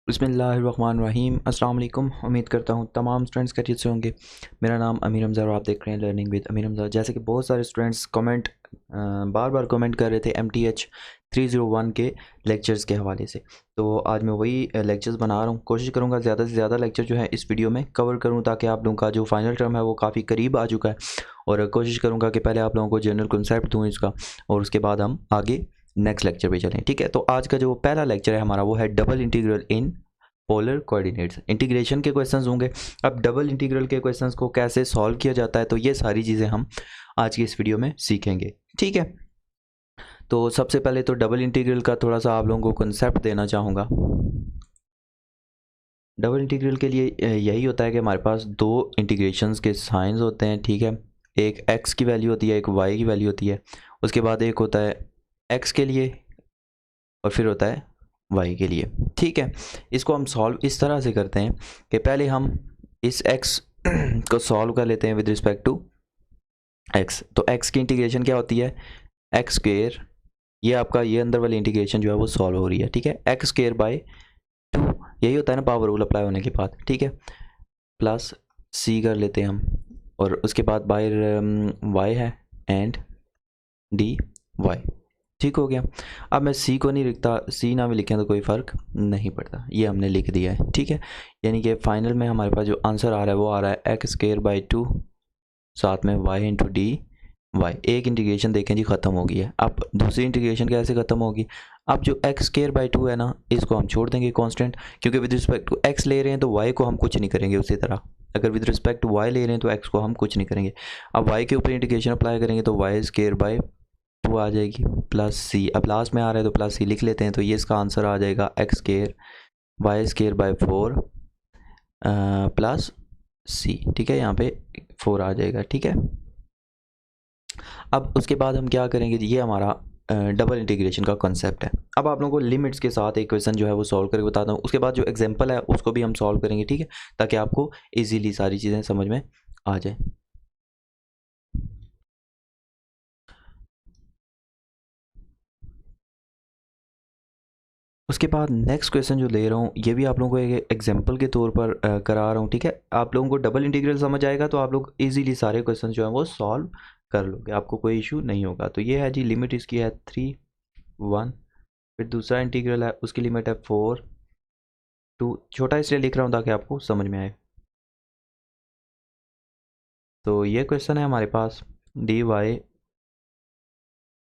बिस्मिल्लाहिर्रहमानिर्रहीम। अस्सलाम वालेकुम। उम्मीद करता हूँ तमाम स्टूडेंट्स खैरियत से होंगे। मेरा नाम अमीर हमज़ा और आप देख रहे हैं लर्निंग विद अमीर हमज़ा। जैसे कि बहुत सारे स्टूडेंट्स बार बार कमेंट कर रहे थे MTH 301 के लेक्चर्स के हवाले से, तो आज मैं वही लेक्चर्स बना रहा हूँ। कोशिश करूँगा ज़्यादा से ज़्यादा लेक्चर जो है इस वीडियो में कवर करूँ ताकि आप लोगों का जो फाइनल टर्म है वो काफ़ी करीब आ चुका है, और कोशिश करूँगा कि पहले आप लोगों को जनरल कॉन्सेप्ट दूँ इसका, और उसके बाद हम आगे नेक्स्ट लेक्चर पे चलें। ठीक है, तो आज का जो पहला लेक्चर है हमारा वो है double integral in polar coordinates. Integration के क्वेश्चंस होंगे। अब डबल इंटीग्रल के क्वेश्चंस को कैसे सॉल्व किया जाता है, तो ये सारी चीज़ें हम आज की इस वीडियो में सीखेंगे। ठीक है, तो सबसे पहले तो डबल इंटीग्रल का थोड़ा सा आप लोगों को कंसेप्ट देना चाहूँगा। डबल इंटीग्रल के लिए यही होता है कि हमारे पास दो इंटीग्रेशंस के साइंस होते हैं। ठीक है, एक x की वैल्यू होती है, एक y की वैल्यू होती है। उसके बाद एक होता है x के लिए और फिर होता है y के लिए। ठीक है, इसको हम सॉल्व इस तरह से करते हैं कि पहले हम इस x को सॉल्व कर लेते हैं विद रिस्पेक्ट टू x। तो x की इंटीग्रेशन क्या होती है, एक्स स्क्वेयर, ये आपका ये अंदर वाली इंटीग्रेशन जो है वो सॉल्व हो रही है। ठीक है, एक्स स्क्वेयर बाई 2, यही होता है ना पावर रूल अप्लाई होने के बाद। ठीक है, प्लस c कर लेते हैं हम, और उसके बाद बाय y है एंड डी वाई। ठीक हो गया। अब मैं c को नहीं लिखता, c ना भी लिखें तो कोई फ़र्क नहीं पड़ता, ये हमने लिख दिया है। ठीक है, यानी कि फाइनल में हमारे पास जो आंसर आ रहा है वो आ रहा है एक्स स्क्वेयर बाई 2 साथ में y इंटू डी वाई। एक इंटीग्रेशन देखें जी ख़त्म हो गई है। अब दूसरी इंटीग्रेशन कैसे ख़त्म होगी, अब जो एक्स स्क्वेयर बाई 2 है ना, इसको हम छोड़ देंगे कांस्टेंट, क्योंकि विद रिस्पेक्ट टू x ले रहे हैं तो y को हम कुछ नहीं करेंगे। उसी तरह अगर विद रिस्पेक्ट टू y ले रहे हैं तो x को हम कुछ नहीं करेंगे। अब y के ऊपर इंटीग्रेशन अप्लाई करेंगे तो y स्क्वेयर बाई 2 आ जाएगी प्लस c। अब लास्ट में आ रहा है तो प्लस c लिख लेते हैं, तो ये इसका आंसर आ जाएगा x square y square by 4 plus c। ठीक है, यहाँ पे 4 आ जाएगा। ठीक है, अब उसके बाद हम क्या करेंगे, ये हमारा डबल इंटीग्रेशन का कंसेप्ट है। अब आप लोगों को लिमिट्स के साथ एक क्वेश्चन जो है वो सॉल्व करके बताता हूँ, उसके बाद जो एग्जांपल है उसको भी हम सॉल्व करेंगे। ठीक है, ताकि आपको इजीली सारी चीज़ें समझ में आ जाए। उसके बाद नेक्स्ट क्वेश्चन जो ले रहा हूँ ये भी आप लोगों को एक एग्जांपल के तौर पर करा रहा हूँ। ठीक है, आप लोगों को डबल इंटीग्रल समझ आएगा तो आप लोग इजीली सारे क्वेश्चन जो हैं वो सॉल्व कर लोगे, आपको कोई इशू नहीं होगा। तो ये है जी, लिमिट इसकी है 3 1, फिर दूसरा इंटीग्रल है उसकी लिमिट है 4 2। छोटा इसलिए लिख रहा हूँ ताकि आपको समझ में आए। तो ये क्वेश्चन है हमारे पास d y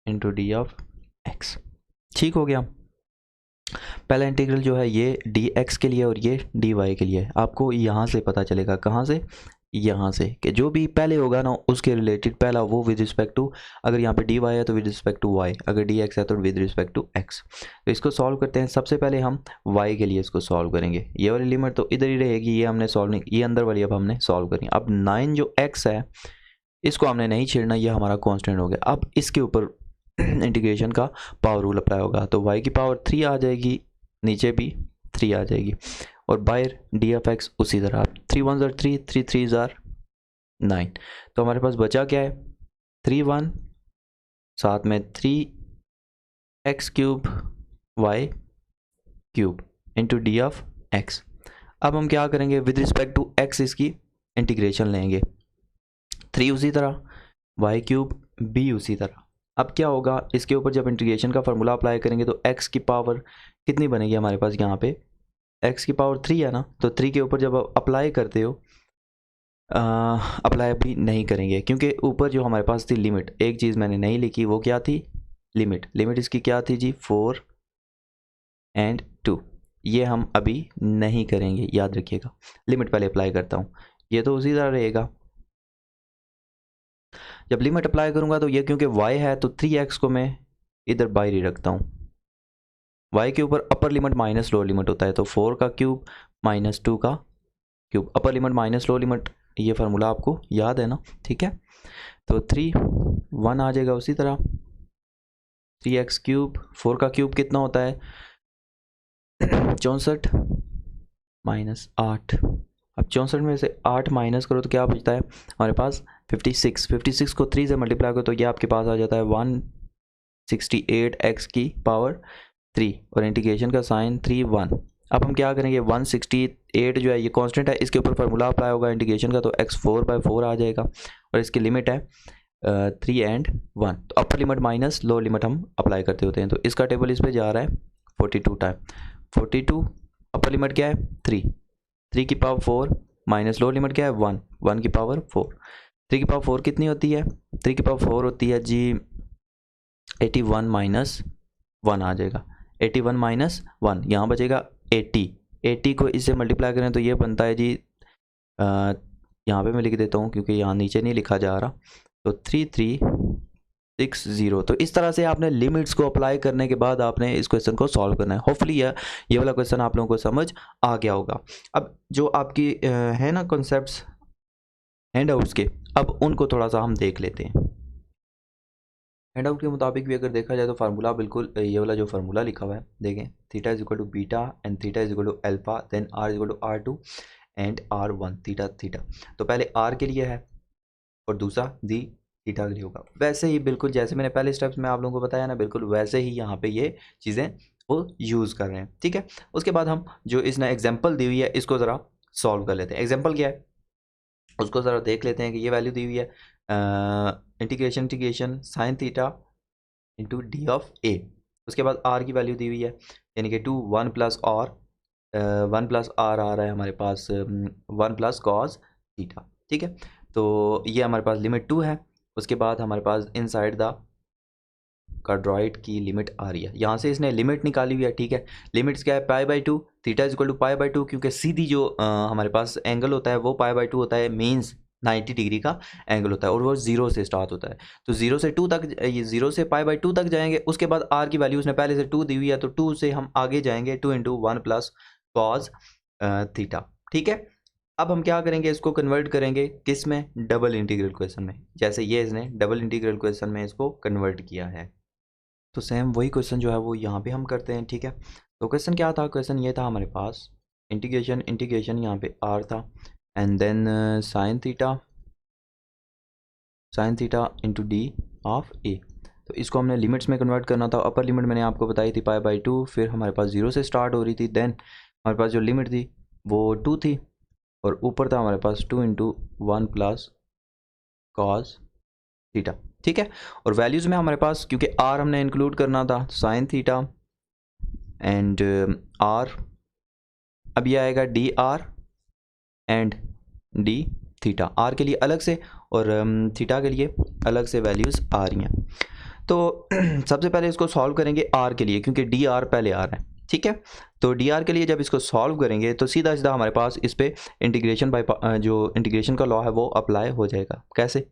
into d of x. ठीक हो गया। पहला इंटीग्रल जो है ये डी एक्स के लिए और ये डी वाई के लिए। आपको यहाँ से पता चलेगा, कहाँ से, यहाँ से, कि जो भी पहले होगा ना उसके रिलेटेड पहला वो विद रिस्पेक्ट टू, अगर यहाँ पे डी वाई है तो विद रिस्पेक्ट टू वाई, अगर डी एक्स है तो विद रिस्पेक्ट टू एक्स। तो इसको सॉल्व करते हैं। सबसे पहले हम वाई के लिए इसको सॉल्व करेंगे। ये वाली लिमिट तो इधर ही रहेगी, ये हमने सॉल्व नहीं, ये अंदर वाली अब हमने सॉल्व करी। अब 9 जो एक्स है इसको हमने नहीं छेड़ना, ये हमारा कॉन्स्टेंट हो गया। अब इसके ऊपर इंटीग्रेशन का पावर रूल अप्लाई होगा, तो y की पावर 3 आ जाएगी, नीचे भी 3 आ जाएगी, और बाहर डी एफ एक्स उसी तरह 3 1 ज़ार 3 3 3 ज़ार 9। तो हमारे पास बचा क्या है, 3 1 साथ में 3 x cube y cube into d of x. अब हम क्या करेंगे, विद रिस्पेक्ट टू एक्स इसकी इंटीग्रेशन लेंगे, 3 उसी तरह, वाई क्यूब बी उसी तरह। अब क्या होगा, इसके ऊपर जब इंटीग्रेशन का फार्मूला अप्लाई करेंगे तो x की पावर कितनी बनेगी हमारे पास, यहाँ पे x की पावर 3 है ना, तो 3 के ऊपर जब आप अप्लाई करते हो, अप्लाई भी नहीं करेंगे क्योंकि ऊपर जो हमारे पास थी लिमिट, एक चीज़ मैंने नहीं लिखी, वो क्या थी, लिमिट। लिमिट इसकी क्या थी जी, 4 एंड 2। ये हम अभी नहीं करेंगे, याद रखिएगा। लिमिट पहले अप्लाई करता हूँ, ये तो उसी तरह रहेगा। जब लिमिट अप्लाई करूंगा तो ये क्योंकि y है तो 3x को मैं इधर बाहर ही रखता हूँ। y के ऊपर upper limit minus lower limit होता है, तो 4 का क्यूब माइनस 2 का cube, upper limit minus lower limit, ये फार्मूला आपको याद है ना। ठीक है, तो 3 1 आ जाएगा उसी तरह, 3x क्यूब, 4 का क्यूब कितना होता है 64 माइनस 8। अब 64 में से 8 माइनस करो तो क्या बचता है हमारे पास 56। 56 को 3 से मल्टीप्लाई करो तो ये आपके पास आ जाता है 168 एक्स की पावर 3, और इंटीग्रेशन का साइन 3 1, अब हम क्या करेंगे, 168 जो है ये कांस्टेंट है, इसके ऊपर फार्मूला अप्लाई होगा इंटीग्रेशन का, तो x4/4 आ जाएगा और इसकी लिमिट है 3 and 1। तो upper limit minus lower limit हम अप्लाई करते होते हैं। तो इसका टेबल इस पे जा रहा है 42 टाइम 42, अपर लिमिट क्या है 3 की पावर 4 माइनस लोअर लिमिट क्या है 1 की पावर 4। 3 की पावर 4 कितनी होती है, 3 की पावर 4 होती है जी 81 माइनस 1 आ जाएगा, 81 माइनस 1 यहाँ बचेगा 80 को इससे मल्टीप्लाई करें तो ये बनता है जी यहाँ पे मैं लिख देता हूँ क्योंकि यहाँ नीचे नहीं लिखा जा रहा, तो 3360। तो इस तरह से आपने लिमिट्स को अप्लाई करने के बाद आपने इस क्वेश्चन को सॉल्व करना है। होपफुली ये वाला क्वेश्चन आप लोगों को समझ आ गया होगा। अब जो आपकी है ना कॉन्सेप्ट्स हैंडआउट्स के, अब उनको थोड़ा सा हम देख लेते हैं। हैंडआउट के मुताबिक भी अगर देखा जाए तो फार्मूला बिल्कुल ये वाला जो फार्मूला लिखा हुआ है देखें, theta is equal to beta and theta is equal to alpha, then r is equal to R2 and R1 theta theta. तो पहले आर के लिए है और दूसरा दी थीटा के लिए होगा। वैसे ही बिल्कुल जैसे मैंने पहले स्टेप्स में आप लोगों को बताया ना, बिल्कुल वैसे ही यहाँ पे ये चीज़ें वो यूज़ कर रहे हैं, ठीक है। उसके बाद हम जो इसने एग्जाम्पल दी हुई है इसको ज़रा सॉल्व कर लेते हैं। एग्जाम्पल क्या है उसको ज़रा देख लेते हैं कि ये वैल्यू दी हुई है integration sine theta into d of a. उसके बाद आर की वैल्यू दी हुई है यानी कि 1 प्लस आर आ रहा है हमारे पास 1 प्लस कॉस थीटा, ठीक है। तो ये हमारे पास लिमिट 2 है। उसके बाद हमारे पास इनसाइड द कार्डरॉइड की लिमिट आ रही है, यहाँ से इसने लिमिट निकाली हुई है, ठीक है। लिमिट्स क्या है π/2, थीटा इज इक्वल टू π/2, क्योंकि सीधी जो हमारे पास एंगल होता है वो π/2 होता है, मीन्स 90 डिग्री का एंगल होता है और वो 0 से स्टार्ट होता है। तो 0 से 2 तक, ये 0 से π/2 तक जाएंगे। उसके बाद आर की वैल्यू उसने पहले से 2 दी हुई है, तो 2 से हम आगे जाएंगे 2 इंटू 1 प्लस कॉस थीटा, ठीक है। अब हम क्या करेंगे, इसको कन्वर्ट करेंगे किस में, डबल इंटीग्रल क्वेश्चन में। जैसे ये इसने डबल इंटीग्रल क्वेश्चन में इसको कन्वर्ट किया है, तो सेम वही क्वेश्चन जो है वो यहाँ पे हम करते हैं, ठीक है। तो क्वेश्चन क्या था, क्वेश्चन ये था हमारे पास इंटीग्रेशन यहाँ पे आर था and then sine theta into d of a. तो इसको हमने लिमिट्स में कन्वर्ट करना था। अपर लिमिट मैंने आपको बताई थी π/2, फिर हमारे पास 0 से स्टार्ट हो रही थी, देन हमारे पास जो लिमिट थी वो 2 थी और ऊपर था हमारे पास 2 इंटू 1 प्लस कॉस थीटा, ठीक है। और वैल्यूज़ में हमारे पास क्योंकि आर हमने इंक्लूड करना था, साइन थीटा एंड आर, अब ये आएगा d r and d theta, r के लिए अलग से और थीटा के लिए अलग से वैल्यूज़ आ रही हैं। तो सबसे पहले इसको सॉल्व करेंगे आर के लिए, क्योंकि डी आर पहले आ रहा है, ठीक है। तो डी आर के लिए जब इसको सॉल्व करेंगे तो सीधा सीधा हमारे पास इस पर इंटीग्रेशन बाय जो इंटीग्रेशन का लॉ है वो अप्लाई हो जाएगा। कैसे,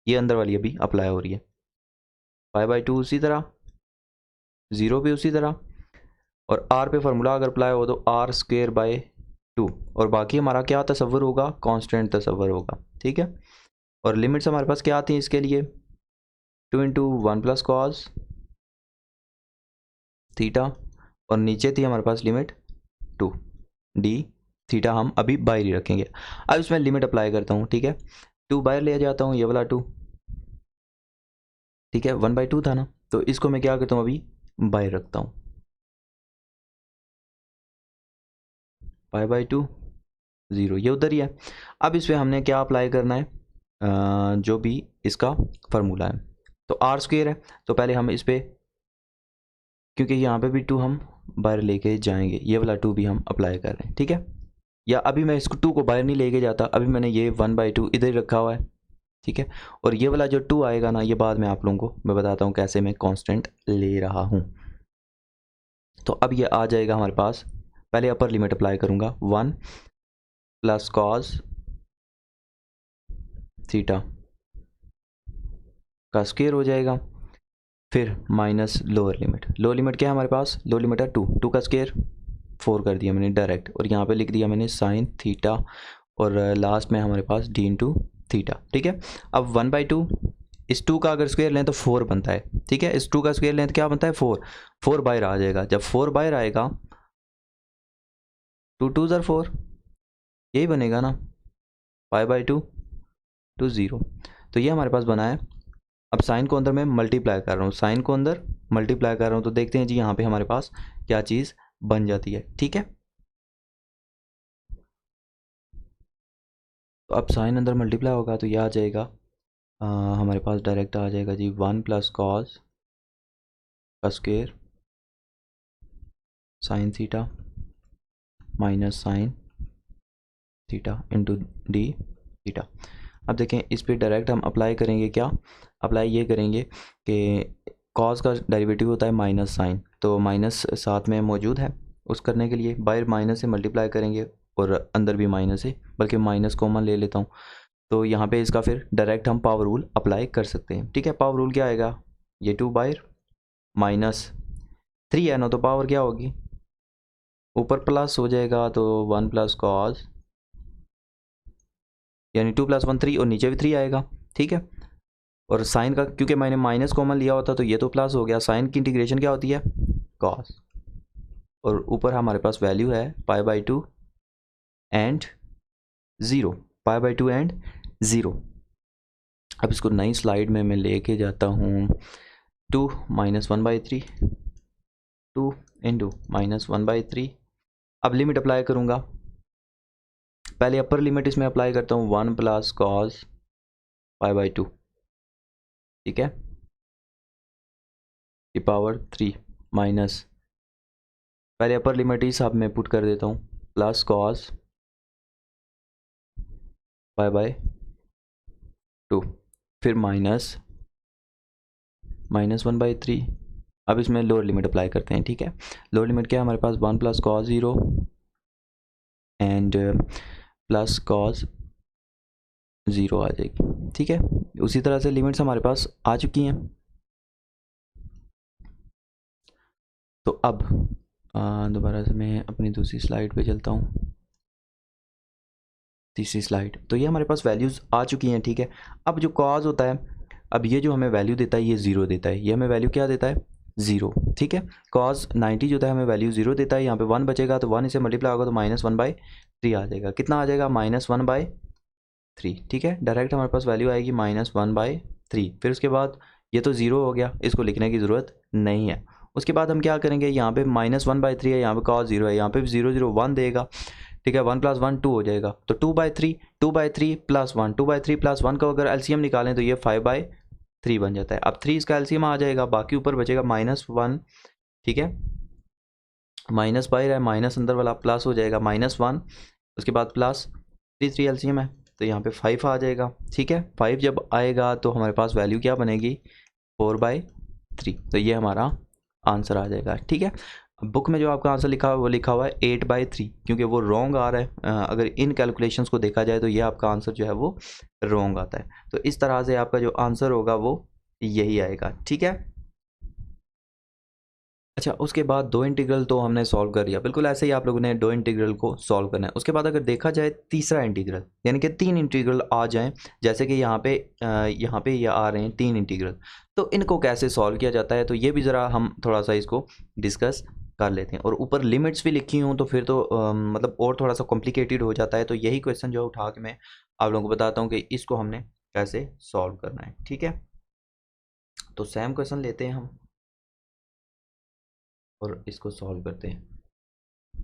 ये अंदर वाली अभी अप्लाई हो रही है, π/2 उसी तरह, 0 भी उसी तरह, और आर पे फार्मूला अगर अप्लाई हो तो r²/2, और बाकी हमारा क्या तस्वर होगा, कांस्टेंट तस्वर होगा, ठीक है। और लिमिट्स हमारे पास क्या आती हैं इसके लिए, 2 इंटू 1 प्लस कॉस थीटा, और नीचे थी हमारे पास लिमिट 2 डी थीटा, हम अभी बाहर ही रखेंगे। अब इसमें लिमिट अप्लाई करता हूँ, ठीक है। 2 बाहर ले जाता हूँ, ये वाला 2, ठीक है, 1/2 था ना, तो इसको मैं क्या करता हूँ अभी बाहर रखता हूँ, π/2 0, ये उधर ही है। अब इस पर हमने क्या अप्लाई करना है, जो भी इसका फार्मूला है, तो r² है, तो पहले हम इस पर, क्योंकि यहाँ पे भी 2 हम बाहर लेके जाएंगे, ये वाला 2 भी हम अप्लाई कर रहे हैं, ठीक है। या अभी मैं इसको 2 को बाहर नहीं लेके जाता, अभी मैंने ये 1/2 इधर रखा हुआ है, ठीक है। और ये वाला जो 2 आएगा ना, ये बाद में आप लोगों को मैं बताता हूँ कैसे मैं कांस्टेंट ले रहा हूँ। तो अब ये आ जाएगा हमारे पास, पहले अपर लिमिट अप्लाई करूँगा, 1 प्लस कॉस थीटा का स्क्वायर हो जाएगा, फिर माइनस लोअर लिमिट क्या है हमारे पास, लोअर लिमिट है 2 का स्क्वायर 4 कर दिया मैंने डायरेक्ट, और यहाँ पे लिख दिया मैंने साइन थीटा, और लास्ट में हमारे पास डी इंटू थीटा, ठीक है। अब 1/2, इस 2 का अगर स्क्वायर लें तो 4 बनता है, ठीक है। इस 2 का स्क्वायर लें तो क्या बनता है 4 बाहर आ जाएगा। जब 4 बाहर आएगा 2 2 ज़र 4, यही बनेगा ना, π/2 to 0। तो ये हमारे पास बना है। अब साइन को अंदर मैं मल्टीप्लाई कर रहा हूँ, साइन को अंदर मल्टीप्लाई कर रहा हूँ, तो देखते हैं जी यहाँ पे हमारे पास क्या चीज़ बन जाती है, ठीक है। तो अब साइन अंदर मल्टीप्लाई होगा तो यह आ जाएगा हमारे पास डायरेक्ट आ जाएगा जी 1 + कॉस का square sine theta minus sign theta into D theta. अब देखें इस पे डायरेक्ट हम अप्लाई करेंगे, क्या अप्लाई ये करेंगे कि कॉस का डेरिवेटिव होता है माइनस साइन, तो माइनस साथ में मौजूद है, उस करने के लिए बाहर माइनस से मल्टीप्लाई करेंगे और अंदर भी माइनस है, बल्कि माइनस कॉमन ले लेता हूँ। तो यहाँ पे इसका फिर डायरेक्ट हम पावर रूल अप्लाई कर सकते हैं, ठीक है। पावर रूल क्या आएगा, ये 2 बाहर माइनस 3 है ना, तो पावर क्या होगी ऊपर प्लस हो जाएगा, तो 1 + कॉस यानी 2 + 1 3 और नीचे भी 3 आएगा, ठीक है। और साइन का क्योंकि मैंने माइनस कॉमन लिया होता तो ये तो प्लस हो गया, साइन की इंटीग्रेशन क्या होती है कॉस, और ऊपर हमारे पास वैल्यू है π/2 एंड 0, π/2 एंड 0। अब इसको नई स्लाइड में मैं लेके जाता हूँ 2 - 1/3 2 इंटू -1/3। अब लिमिट अप्लाई करूँगा, पहले अपर लिमिट इसमें अप्लाई करता हूँ 1 + कॉस π/2, ठीक है, की पावर 3 माइनस, पहले अपर लिमिट इस हिसाब में पुट कर देता हूँ प्लस कॉस π/2, फिर माइनस -1/3। अब इसमें लोअर लिमिट अप्लाई करते हैं, ठीक है। लोअर लिमिट क्या है हमारे पास 1 + cos 0 एंड प्लस कॉस 0 आ जाएगी, ठीक है। उसी तरह से लिमिट्स हमारे पास आ चुकी हैं। तो अब दोबारा से मैं अपनी दूसरी स्लाइड पे चलता हूँ, तीसरी स्लाइड। तो ये हमारे पास वैल्यूज़ आ चुकी हैं, ठीक है। अब जो कॉज होता है, अब ये जो हमें वैल्यू देता है ये 0 देता है, ये हमें वैल्यू क्या देता है 0, ठीक है। कॉज 90 जो है हमें वैल्यू 0 देता है, यहाँ पे 1 बचेगा तो 1 इसे मल्टीप्लाई होगा तो -1/3 आ जाएगा। कितना आ जाएगा -1/3, ठीक है। डायरेक्ट हमारे पास वैल्यू आएगी -1/3। फिर उसके बाद ये तो 0 हो गया, इसको लिखने की ज़रूरत नहीं है। उसके बाद हम क्या करेंगे, यहाँ पे -1/3 है, यहाँ पे cos 0 है, यहाँ पे भी 0 0 1 देगा, ठीक है। 1 + 1 2 हो जाएगा, तो 2/3 2/3 + 1 2/3 + 1 का अगर एलसीएम निकालें तो ये 5/3 बन जाता है। अब 3 इसका एलसीएम आ जाएगा, बाकी ऊपर बचेगा -1, ठीक है। माइनस बाहर है, माइनस अंदर वाला प्लस हो जाएगा -1, उसके बाद प्लस 3 एलसीएम है तो यहाँ पे 5 आ जाएगा, ठीक है। 5 जब आएगा तो हमारे पास वैल्यू क्या बनेगी 4/3, तो ये हमारा आंसर आ जाएगा, ठीक है। बुक में जो आपका आंसर लिखा हुआ है वो लिखा हुआ है 8/3, क्योंकि वो रॉन्ग आ रहा है। अगर इन कैलकुलेशंस को देखा जाए तो ये आपका आंसर जो है वो रॉन्ग आता है। तो इस तरह से आपका जो आंसर होगा वो यही आएगा, ठीक है। अच्छा, उसके बाद दो इंटीग्रल तो हमने सॉल्व कर लिया, बिल्कुल ऐसे ही आप लोगों ने दो इंटीग्रल को सॉल्व करना है। उसके बाद अगर देखा जाए तीसरा इंटीग्रल, यानी कि 3 इंटीग्रल आ जाएं, जैसे कि यहाँ पे ये आ रहे हैं 3 इंटीग्रल, तो इनको कैसे सॉल्व किया जाता है, तो ये भी ज़रा हम थोड़ा सा इसको डिस्कस कर लेते हैं। और ऊपर लिमिट्स भी लिखी हूँ तो फिर तो मतलब और थोड़ा सा कॉम्प्लिकेटेड हो जाता है। तो यही क्वेश्चन जो उठा के मैं आप लोगों को बताता हूँ कि इसको हमने कैसे सॉल्व करना है, ठीक है। तो सेम क्वेश्चन लेते हैं हम और इसको सॉल्व करते हैं।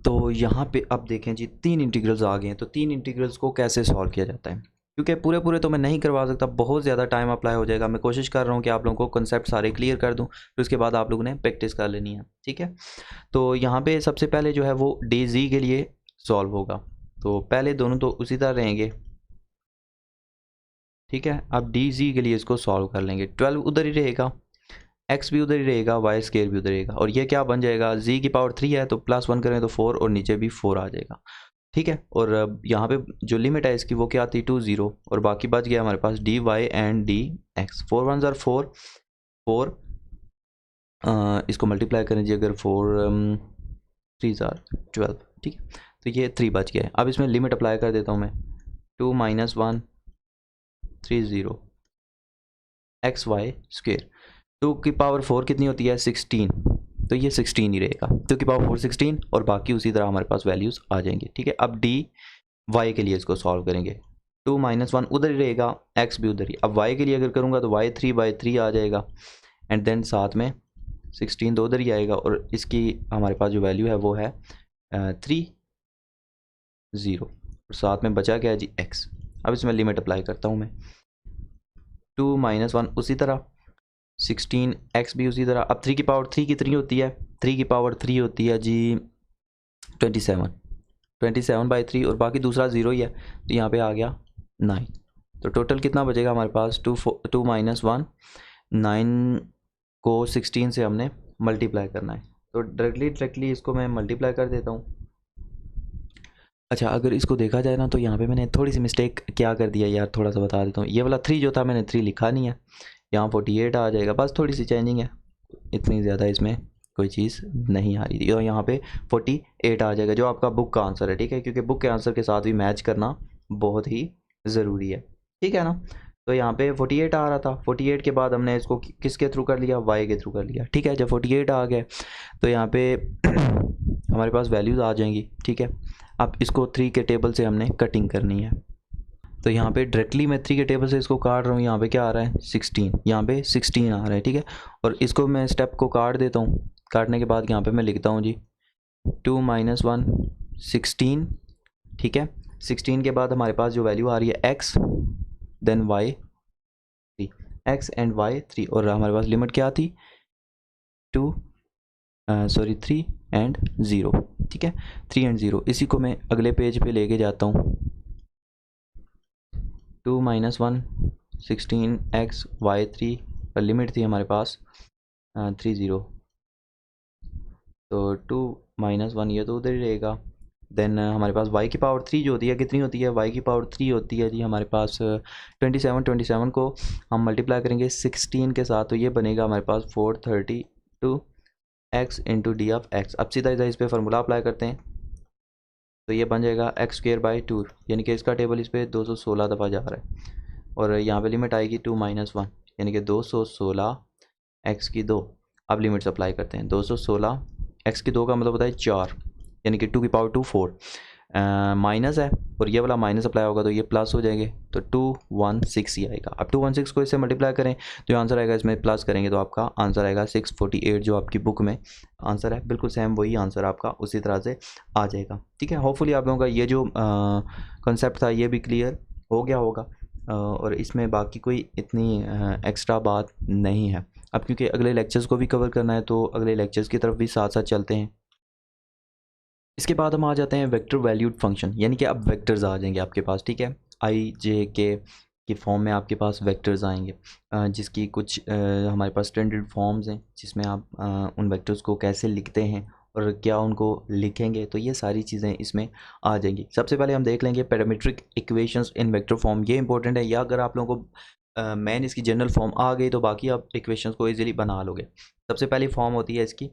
तो यहाँ पे अब देखें जी 3 इंटीग्रल्स आ गए हैं, तो 3 इंटीग्रल्स को कैसे सॉल्व किया जाता है, क्योंकि पूरे पूरे तो मैं नहीं करवा सकता, बहुत ज़्यादा टाइम अप्लाई हो जाएगा। मैं कोशिश कर रहा हूँ कि आप लोगों को कॉन्सेप्ट सारे क्लियर कर दूँ, फिर उसके बाद आप लोगों ने प्रैक्टिस कर लेनी है, ठीक है। तो यहाँ पे सबसे पहले जो है वो DZ के लिए सॉल्व होगा, तो पहले दोनों तो उसी तरह रहेंगे, ठीक है। अब DZ के लिए इसको सॉल्व कर लेंगे, 12 उधर ही रहेगा, x भी उधर ही रहेगा, y स्केयर भी उधर रहेगा, और ये क्या बन जाएगा z की पावर 3 है तो +1 करें तो 4 और नीचे भी 4 आ जाएगा, ठीक है। और यहाँ पे जो लिमिट है इसकी वो क्या थी 2 0, और बाकी बच गया हमारे पास dy एंड dx। 4 1 ज़ार 4 4, इसको मल्टीप्लाई करें जी अगर 4 3 ज़ार 12, ठीक है। तो ये 3 बच गया है। अब इसमें लिमिट अप्लाई कर देता हूँ मैं, 2 - 1 3 0 x y स्क्वेयर, 2 की पावर 4 कितनी होती है 16, तो ये 16 ही रहेगा, 2 की पावर 4 16, और बाकी उसी तरह हमारे पास वैल्यूज़ आ जाएंगी, ठीक है। अब dy के लिए इसको सॉल्व करेंगे, 2 - 1 उधर ही रहेगा, x भी उधर ही। अब y के लिए अगर करूँगा तो y 3/3 आ जाएगा, एंड देन साथ में 16 तो उधर ही आएगा और इसकी हमारे पास जो वैल्यू है वो है 3 0 और साथ में बचा क्या है जी x। अब इसमें लिमिट अप्लाई करता हूँ मैं, 2 - 1 उसी तरह, 16x भी उसी तरह। अब 3 की पावर 3 कितनी होती है, 3 की पावर 3 होती है जी 27, 27/3 और बाकी दूसरा 0 ही है तो यहाँ पे आ गया 9। तो टोटल कितना बचेगा हमारे पास, 2 - 1, 9 को 16 से हमने मल्टीप्लाई करना है। तो डायरेक्टली इसको मैं मल्टीप्लाई कर देता हूँ। अच्छा, अगर इसको देखा जाए ना तो यहाँ पे मैंने थोड़ी सी मिस्टेक क्या कर दिया यार, थोड़ा सा बता देता हूँ। ये वाला 3 जो था मैंने 3 लिखा नहीं है, यहाँ 48 आ जाएगा, बस थोड़ी सी चेंजिंग है, इतनी ज़्यादा इसमें कोई चीज़ नहीं आ रही थी। और यहाँ पे 48 आ जाएगा जो आपका बुक का आंसर है, ठीक है, क्योंकि बुक के आंसर के साथ भी मैच करना बहुत ही ज़रूरी है, ठीक है ना। तो यहाँ पे 48 आ रहा था, 48 के बाद हमने इसको किसके थ्रू कर लिया, y के थ्रू कर लिया, ठीक है। जब 48 आ गए तो यहाँ पे हमारे पास वैल्यूज़ आ जाएंगी, ठीक है। अब इसको 3 के टेबल से हमने कटिंग करनी है, तो यहाँ पे डायरेक्टली मैं 3 के टेबल से इसको काट रहा हूँ। यहाँ पे क्या आ रहा है 16, यहाँ पे 16 आ रहा है, ठीक है। और इसको मैं स्टेप को काट देता हूँ, काटने के बाद यहाँ पे मैं लिखता हूँ जी 2 - 1 16, ठीक है। 16 के बाद हमारे पास जो वैल्यू आ रही है x then y 3, x and y 3, और हमारे पास लिमिट क्या थी 3 एंड 0, ठीक है, 3 एंड 0। इसी को मैं अगले पेज पे लेके जाता हूँ, 2 - 1 16 x y 3 पर लिमिट थी हमारे पास 3 0, तो 2 - 1 ये तो उधर ही रहेगा। देन हमारे पास y की पावर 3 जो होती है कितनी होती है, y की पावर 3 होती है जी हमारे पास 27 को हम मल्टीप्लाई करेंगे 16 के साथ, तो ये बनेगा हमारे पास 432 x into d of x। अब सीधा इस पर फार्मूला अप्लाई करते हैं तो ये बन जाएगा x²/2, यानी कि इसका टेबल इस पर 216 दफ़ा जा रहा है, और यहाँ पे लिमिट आएगी 2 - 1 यानी कि 216 x की 2। अब लिमिट्स अप्लाई करते हैं, 216 x की 2 का मतलब होता है 4, यानी कि 2 की पावर 2 4, माइनस है और ये वाला माइनस अप्लाई होगा तो ये प्लस हो जाएंगे, तो 216 ही आएगा। अब 216 को इससे मल्टीप्लाई करें तो जो आंसर आएगा इसमें प्लस करेंगे तो आपका आंसर आएगा 648, जो आपकी बुक में आंसर है बिल्कुल सेम वही आंसर आपका उसी तरह से आ जाएगा, ठीक है। होपफुली आप लोगों का ये जो कंसेप्ट था ये भी क्लियर हो गया होगा, और इसमें बाकी कोई इतनी एक्स्ट्रा बात नहीं है। अब क्योंकि अगले लेक्चर्स को भी कवर करना है तो अगले लेक्चर्स की तरफ भी साथ साथ चलते हैं। इसके बाद हम आ जाते हैं वेक्टर वैल्यूड फंक्शन, यानी कि अब वेक्टर्स आ जाएंगे आपके पास, ठीक है। आई जे के की फॉर्म में आपके पास वेक्टर्स आएंगे, जिसकी कुछ हमारे पास स्टैंडर्ड फॉर्म्स हैं जिसमें आप उन वेक्टर्स को कैसे लिखते हैं और क्या उनको लिखेंगे, तो ये सारी चीज़ें इसमें आ जाएंगी। सबसे पहले हम देख लेंगे पैरामीट्रिक इक्वेशंस इन वेक्टर फॉर्म, ये इंपॉर्टेंट है, या अगर आप लोगों को मेन इसकी जनरल फॉर्म आ गई तो बाकी आप इक्वेशंस को ईजिली बना लोगे। सबसे पहली फॉर्म होती है इसकी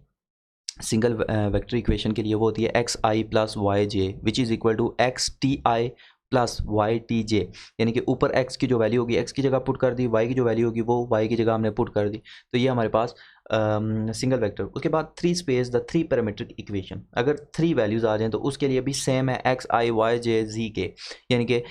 सिंगल वेक्टर इक्वेशन के लिए, वो होती है xi + yj which is equal to xti + ytj, यानी कि ऊपर x की जो वैल्यू होगी x की जगह पुट कर दी, y की जो वैल्यू होगी वो y की जगह हमने पुट कर दी, तो ये हमारे पास सिंगल वेक्टर। उसके बाद 3 स्पेस द 3 पैरामीट्रिक इक्वेशन, अगर 3 वैल्यूज़ आ जाएँ तो उसके लिए भी सेम है xi yj z यानी कि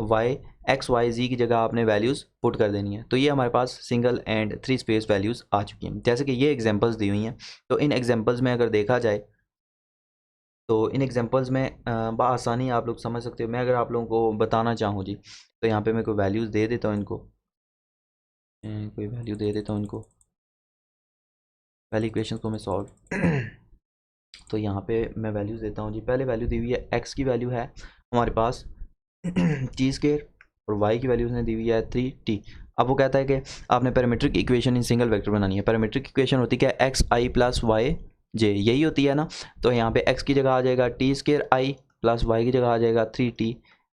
y x y z की जगह आपने वैल्यूज़ पुट कर देनी है। तो ये हमारे पास सिंगल एंड 3 स्पेस वैल्यूज़ आ चुकी हैं, जैसे कि ये एग्जांपल्स दी हुई हैं। तो इन एग्जांपल्स में अगर देखा जाए तो इन एग्जांपल्स में बआसानी आप लोग समझ सकते हो। मैं अगर आप लोगों को बताना चाहूँ जी तो यहाँ पे मैं कोई वैल्यूज़ दे देता हूँ इनको, कोई वैल्यू दे देता हूँ इनको, पहली इक्वेशन को मैं सॉल्व तो यहाँ पे मैं वैल्यूज़ देता हूँ जी। पहले वैल्यू दी हुई है x की वैल्यू है हमारे पास t² और y की वैल्यू उसने दी हुई है 3t। अब वो कहता है कि आपने parametric equation in single vector बनानी है। पैरामीट्रिक इक्वेशन होती है क्या, xi + yj, यही होती है ना। तो यहाँ पे x की जगह आ जाएगा t² i + y की जगह आ जाएगा 3t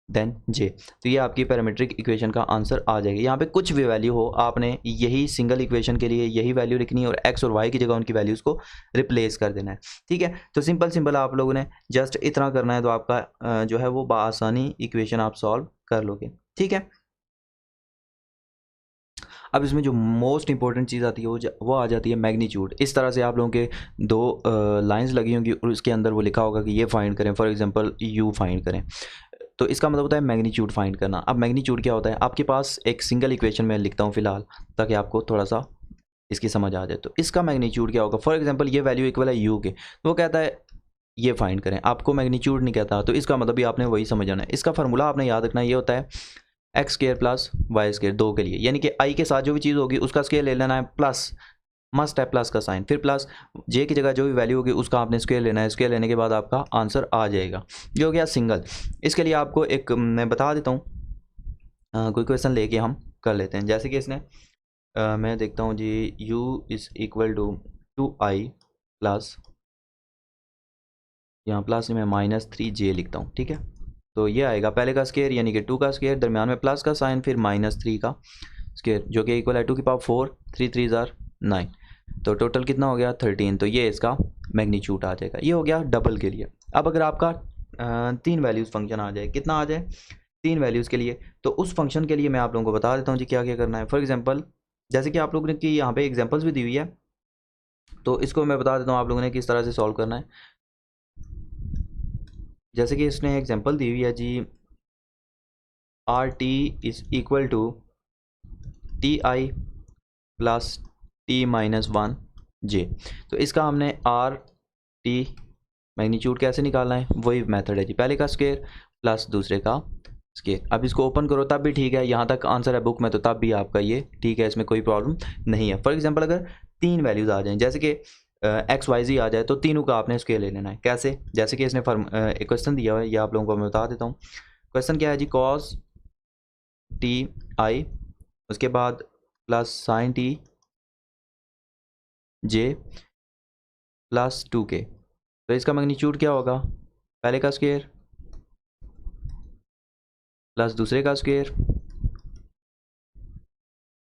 देन j। तो ये आपकी पैरामीट्रिक इक्वेशन का आंसर आ जाएगा। यहाँ पे कुछ भी वैल्यू हो आपने यही सिंगल इक्वेशन के लिए यही वैल्यू लिखनी है और x और y की जगह उनकी वैल्यूज़ को रिप्लेस कर देना है, ठीक है। तो सिंपल आप लोगों ने जस्ट इतना करना है तो आपका जो है वो बआसानी इक्वेशन आप सॉल्व कर लोगे, ठीक है। अब इसमें जो मोस्ट इंपॉर्टेंट चीज़ आती है वो आ जाती है मैग्नीट्यूड। इस तरह से आप लोगों के 2 लाइंस लगी होंगी और उसके अंदर वो लिखा होगा कि ये फाइंड करें, फॉर एग्जांपल u फाइंड करें, तो इसका मतलब होता है मैग्नीट्यूड फाइंड करना। अब मैग्नीट्यूड क्या होता है, आपके पास एक सिंगल इक्वेशन में लिखता हूँ फिलहाल ताकि आपको थोड़ा सा इसकी समझ आ जाए तो इसका मैग्नीट्यूड क्या होगा। फॉर एग्जांपल ये वैल्यू इक्वल है यू के, तो वो कहता है ये फाइंड करें, आपको मैग्नीट्यूड नहीं कहता, तो इसका मतलब भी आपने वही समझ आना है। इसका फार्मूला आपने याद रखना है, ये होता है x square plus y square, दो के लिए, यानी कि आई के साथ जो भी चीज़ होगी उसका स्केयर ले लेना है, प्लस मस्ट है प्लस का साइन, फिर प्लस जे की जगह जो भी वैल्यू होगी उसका आपने स्क्वायर लेना है, स्क्वायर लेने के बाद आपका आंसर आ जाएगा। ये हो गया सिंगल। इसके लिए आपको एक मैं बता देता हूँ, कोई क्वेश्चन लेके हम कर लेते हैं। जैसे कि इसने मैं देखता हूँ जी, u is equal to 2i plus, यहाँ प्लस मैं -3j लिखता हूँ, ठीक है। तो ये आएगा पहले का स्क्वायर यानी कि 2 का स्क्वायर, दरम्यान में प्लस का साइन, फिर -3 का स्क्वायर, जो कि इक्वल है 2 की पावर 4, 3 3 ज़ार 9, तो टोटल कितना हो गया 13। तो ये इसका मैग्नीट्यूड आ जाएगा। ये हो गया डबल के लिए। अब अगर आपका 3 वैल्यूज़ फंक्शन आ जाए, कितना आ जाए 3 वैल्यूज़ के लिए, तो उस फंक्शन के लिए मैं आप लोगों को बता देता हूँ जी क्या क्या करना है। फॉर एग्जांपल जैसे कि आप लोगों ने की यहाँ पे एग्जांपल्स भी दी हुई है, तो इसको मैं बता देता हूँ आप लोगों ने किस तरह से सॉल्व करना है। जैसे कि इसने एग्जांपल दी हुई है जी, r t is equal to t i plus t -1 j. तो इसका हमने आर टी मैग्नीट्यूड कैसे निकालना है, वही मेथड है जी, पहले का स्क्वायर प्लस दूसरे का स्क्वायर। अब इसको ओपन करो तब भी ठीक है, यहाँ तक आंसर है बुक में, तो तब भी आपका ये ठीक है, इसमें कोई प्रॉब्लम नहीं है। फॉर एग्जांपल अगर 3 वैल्यूज़ आ जाएं, जैसे कि एक्स वाई जी आ जाए, तो तीनों का आपने स्क्वायर ले लेना है। कैसे, जैसे कि इसने एक क्वेश्चन दिया हुआ है, ये आप लोगों को मैं बता देता हूँ। क्वेश्चन क्या है जी, कॉस टी आई, उसके बाद प्लस साइन टी जे प्लस 2k, तो इसका मैग्नीट्यूड क्या होगा, पहले का स्क्वायर प्लस दूसरे का स्क्वायर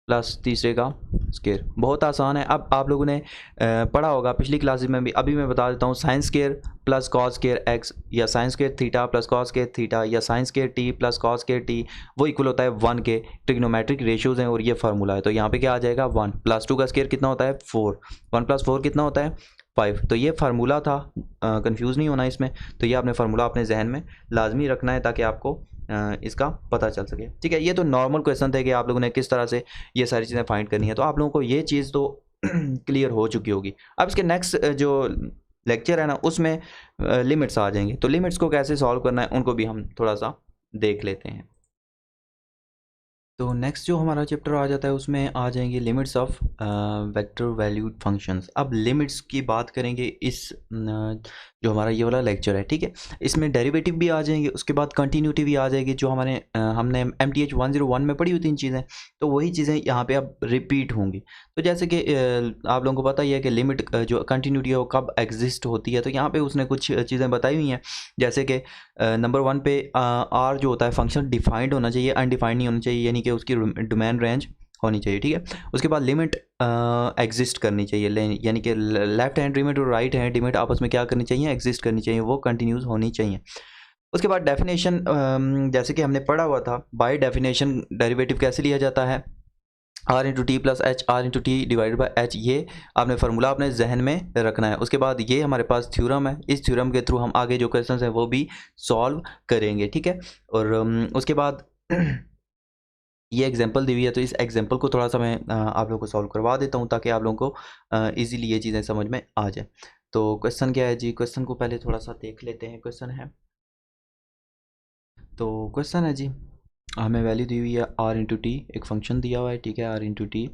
प्लस तीसरे का स्क्वायर। बहुत आसान है। अब आप लोगों ने पढ़ा होगा पिछली क्लासेस में भी, अभी मैं बता देता हूँ, sine square plus cos square x, या sine square theta plus cos square theta, या sine square t plus cos square t, वो इक्वल होता है 1 के। ट्रिग्नोमेट्रिक रेशियोज हैं और ये फार्मूला है, तो यहाँ पे क्या आ जाएगा 1 प्लस 2 का स्क्वायर कितना होता है 4, 1 प्लस 4 कितना होता है 5। तो ये फार्मूला था, कंफ्यूज नहीं होना इसमें। तो ये आपने फार्मूला अपने जहन में लाजमी रखना है ताकि आपको इसका पता चल सके, ठीक है। ये तो नॉर्मल क्वेश्चन थे कि आप लोगों ने किस तरह से ये सारी चीज़ें फाइंड करनी है, तो आप लोगों को ये चीज़ तो क्लियर हो चुकी होगी। अब इसके नेक्स्ट जो लेक्चर है ना, उसमें लिमिट्स आ जाएंगे, तो लिमिट्स को कैसे सॉल्व करना है उनको भी हम थोड़ा सा देख लेते हैं। तो नेक्स्ट जो हमारा चैप्टर आ जाता है उसमें आ जाएंगे limits of vector valued functions. अब लिमिट्स की बात करेंगे इस जो हमारा ये वाला लेक्चर है, ठीक है। इसमें डेरिवेटिव भी आ जाएंगे, उसके बाद कंटिन्यूटी भी आ जाएगी, जो हमारे हमने MTH 101 में पढ़ी हुई 3 चीज़ें, तो वही चीज़ें यहाँ पे अब रिपीट होंगी। तो जैसे कि आप लोगों को पता ही है कि लिमिट जो कंटिन्यूटी है वो कब एग्जिस्ट होती है, तो यहाँ पर उसने कुछ चीज़ें बताई हुई हैं। जैसे कि नंबर 1 पे आर जो होता है फंक्शन डिफाइंड होना चाहिए, अनडिफाइंड नहीं होना चाहिए, यानी कि उसकी डोमेन रेंज होनी चाहिए, ठीक है। उसके बाद लिमिट एग्जिस्ट करनी चाहिए, यानी कि लेफ्ट हैंड लिमिट और राइट हैंड लिमिट आपस में क्या करनी चाहिए, एग्जिस्ट करनी चाहिए, वो कंटिन्यूस होनी चाहिए। उसके बाद डेफिनेशन, जैसे कि हमने पढ़ा हुआ था, बाय डेफिनेशन डेरिवेटिव कैसे लिया जाता है, r into t plus h, r into t divided by h, ये आपने फार्मूला अपने जहन में रखना है। उसके बाद ये हमारे पास थ्योरम है, इस थ्योरम के थ्रू हम आगे जो क्वेश्चंस हैं वो भी सॉल्व करेंगे, ठीक है। और उसके बाद ये एग्जांपल दी हुई है, तो इस एग्जांपल को थोड़ा सा मैं आप लोगों को सॉल्व करवा देता हूँ ताकि आप लोगों को ईजीली ये चीज़ें समझ में आ जाए। तो क्वेश्चन क्या है जी, क्वेश्चन को पहले थोड़ा सा देख लेते हैं। क्वेश्चन है, तो क्वेश्चन है जी, हमें वैल्यू दी हुई है आर इंटू टी, एक फंक्शन दिया हुआ है, ठीक है, r into t